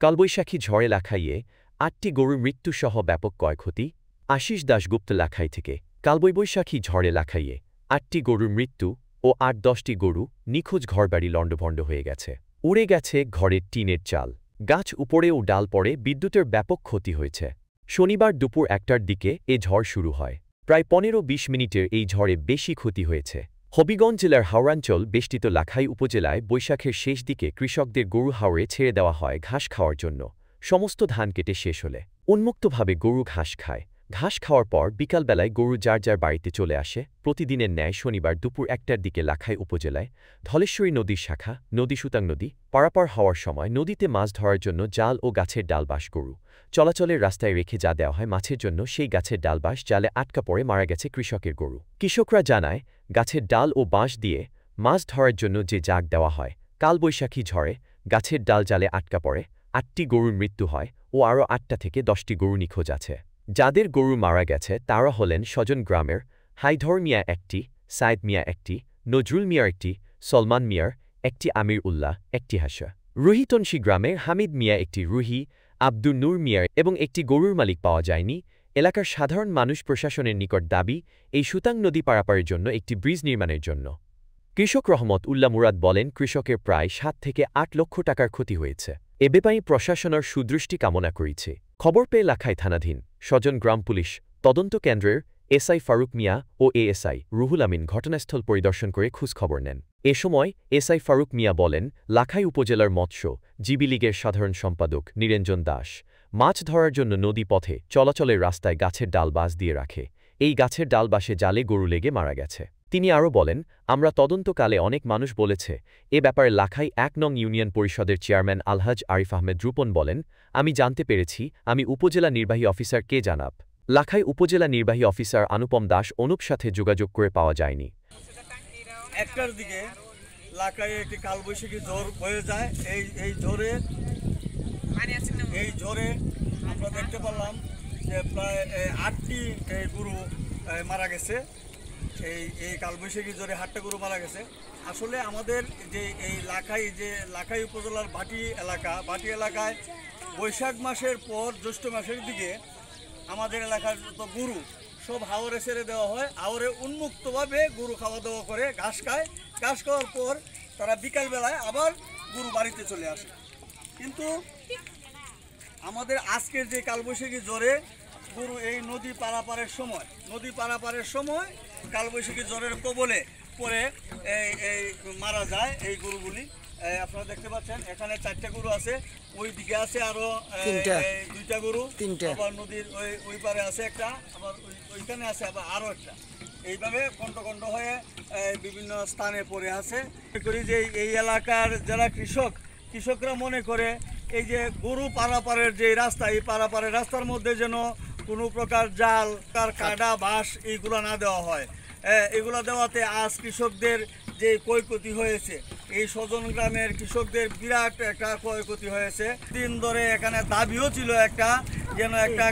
কালবৈশাখী ঝড়ে লাখাইয়ে ৮টি গরুর মৃত্যুসহ ব্যাপক ক্ষয়ক্ষতি। আশিস দাশগুপ্ত লাখাই থেকে। কালবৈশাখী ঝড়ে লাখাইয়ে ৮টি গরুর মৃত্যু ও ৮-১০টি গরু নিখোঁজ, ঘরবাড়ি লণ্ডভণ্ড হয়ে গেছে। উড়ে গেছে ঘরের টিনের চাল, গাছ উপড়ে ও ডাল পড়ে বিদ্যুতের ব্যাপক ক্ষতি হয়েছে। শনিবার দুপুর ১টার দিকে এ ঝড় শুরু হয়। প্রায় ১৫-২০ মিনিটের এই ঝড়ে বেশি ক্ষতি হয়েছে। হবিগঞ্জ জেলার হাওড়াঞ্চল বেষ্টিত লাখাই উপজেলায় বৈশাখের শেষ দিকে কৃষকদের গরু হাওড়ে ছেড়ে দেওয়া হয় ঘাস খাওয়ার জন্য। সমস্ত ধান কেটে শেষ হলে উন্মুক্তভাবে গরু ঘাস খায়। ঘাস খাওয়ার পর বিকালবেলায় গরু যার যার বাড়িতে চলে আসে। প্রতিদিনের ন্যায় শনিবার দুপুর ১টার দিকে লাখাই উপজেলায় ধলেশ্বরী নদীর শাখা নদী সুতাং নদী পারাপার হওয়ার সময় নদীতে মাছ ধরার জন্য জাল ও গাছের ডালবাঁশ গরু চলাচলের রাস্তায় রেখে যা দেওয়া হয় মাছের জন্য, সেই গাছের ডালবাঁশ জালে আটকা পড়ে মারা গেছে কৃষকের গরু। কৃষকরা জানায়, গাছের ডাল ও বাঁশ দিয়ে মাছ ধরার জন্য যে জাগ দেওয়া হয়, কালবৈশাখী ঝড়ে গাছের ডাল জালে আটকা পড়ে ৮টি গরুর মৃত্যু হয় ও আরও ৮টা থেকে ১০টি গরু নিখোঁজ আছে। যাদের গরু মারা গেছে তারা হলেন স্বজন গ্রামের হায়ধর মিয়া একটি, সায়েদ মিয়া একটি, নজরুল মিয়ার একটি, সলমান মিয়ার একটি, আমির উল্লাহ একটি, হাসা রুহিতনশী গ্রামের হামিদ মিয়া একটি, রুহি, আব্দুল নূর মিয়ার এবং একটি গরুর মালিক পাওয়া যায়নি। এলাকার সাধারণ মানুষ প্রশাসনের নিকট দাবি এই সুতাং নদী পারাপারের জন্য একটি ব্রিজ নির্মাণের জন্য। কৃষক রহমত উল্লাহ মুরাদ বলেন, কৃষকের প্রায় ৭ থেকে ৮ লক্ষ টাকার ক্ষতি হয়েছে। এ ব্যাপারে প্রশাসনের সুদৃষ্টি কামনা করেছে। খবর পেয়ে লাখাই থানাধীন স্বজন গ্রাম পুলিশ তদন্ত কেন্দ্রের এসআই ফারুক মিয়া ও এএসআই রুহুল আমিন ঘটনাস্থল পরিদর্শন করে খোঁজখবর নেন। এ সময় এসআই ফারুক মিয়া বলেন, লাখাই উপজেলার মৎস্য জীবী লীগের সাধারণ সম্পাদক নিরঞ্জন দাস মাছ ধরার জন্য নদী পথে চলাচলের রাস্তায় গাছের ডাল বাঁশ দিয়ে রাখে। এই গাছের ডাল বাঁশে জালে গরু লেগে মারা গেছে। তিনি আরও বলেন, আমরা তদন্তকালে অনেক মানুষ বলেছে। এ ব্যাপারে লাখাই ১ নং ইউনিয়ন পরিষদের চেয়ারম্যান আলহাজ আরিফ আহমেদ রূপন বলেন, আমি জানতে পেরেছি, আমি উপজেলা নির্বাহী অফিসারকে জানাব। লাখাই উপজেলা নির্বাহী অফিসার অনুপম দাস অনুপ সাথে যোগাযোগ করে পাওয়া যায়নি। ১টার দিকে লাখাইয়ে একটি কালবৈশাখী ঝড় বয়ে যায়। এই ঝড়ে আমরা দেখতে পেলাম যে প্রায় ৮টি গরু মারা গেছে। এই কালবৈশাখী ঝড়ে ৮টা গরু মারা গেছে। আসলে আমাদের যে এই লাখাই উপজেলার বাটি এলাকায় বৈশাখ মাসের পর জ্যৈষ্ঠ মাসের দিকে আমাদের এলাকার যত গরু সব হাওরে ছেড়ে দেওয়া হয়। হাওরে উন্মুক্তভাবে গরু খাওয়া দাওয়া করে, ঘাস খায়। ঘাস খাওয়ার পর তারা বিকালবেলায় আবার গরু বাড়িতে চলে আসে। কিন্তু আমাদের আজকের যে কালবৈশাখী ঝড়ে গরু এই নদী পারাপারের সময় কালবৈশাখী ঝড়ের কবলে পড়ে এই মারা যায় এই গরুগুলি। আপনারা দেখতে পাচ্ছেন এখানে 4টা গরু আছে, ওই দিকে আছে আরো 2টা গরু, আবার নদীর ওই পারে আছে একটা, আবার ওইখানে আছে আবার আরো একটা। এইভাবে খণ্ড হয়ে বিভিন্ন স্থানে পড়ে আছে। করি যে এই এলাকার যারা কৃষকরা মনে করে এই যে গরু পারাপারের যে রাস্তা, এই পারাপারের রাস্তার মধ্যে যেন কোনো প্রকার জাল, তার কাটা, বাঁশ এইগুলো না দেওয়া হয়। এগুলো দেওয়াতে আজ কৃষকদের যে ক্ষয়ক্ষতি হয়েছে, এই স্বজন গ্রামের কৃষকদের বিরাট একটা ক্ষয়ক্ষতি হয়েছে। দিন ধরে এখানে দাবিও ছিল যেন একটা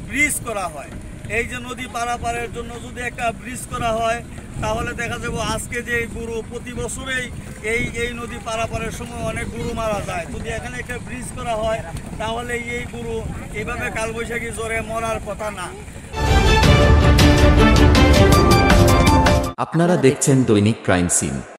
ব্রিজ করা হয়। এই যে নদী পারাপারের জন্য যদি একটা ব্রিজ করা হয়, তাহলে দেখা যাবে আজকে যে গরু প্রতি বছরেই এই নদী পারাপারের সময় অনেক গরু মারা যায়। যদি এখানে একটা ব্রিজ করা হয় তাহলে এই গরু এইভাবে কালবৈশাখী ঝড়ে মরার কথা না। আপনারা দেখছেন দৈনিক ক্রাইম সিন।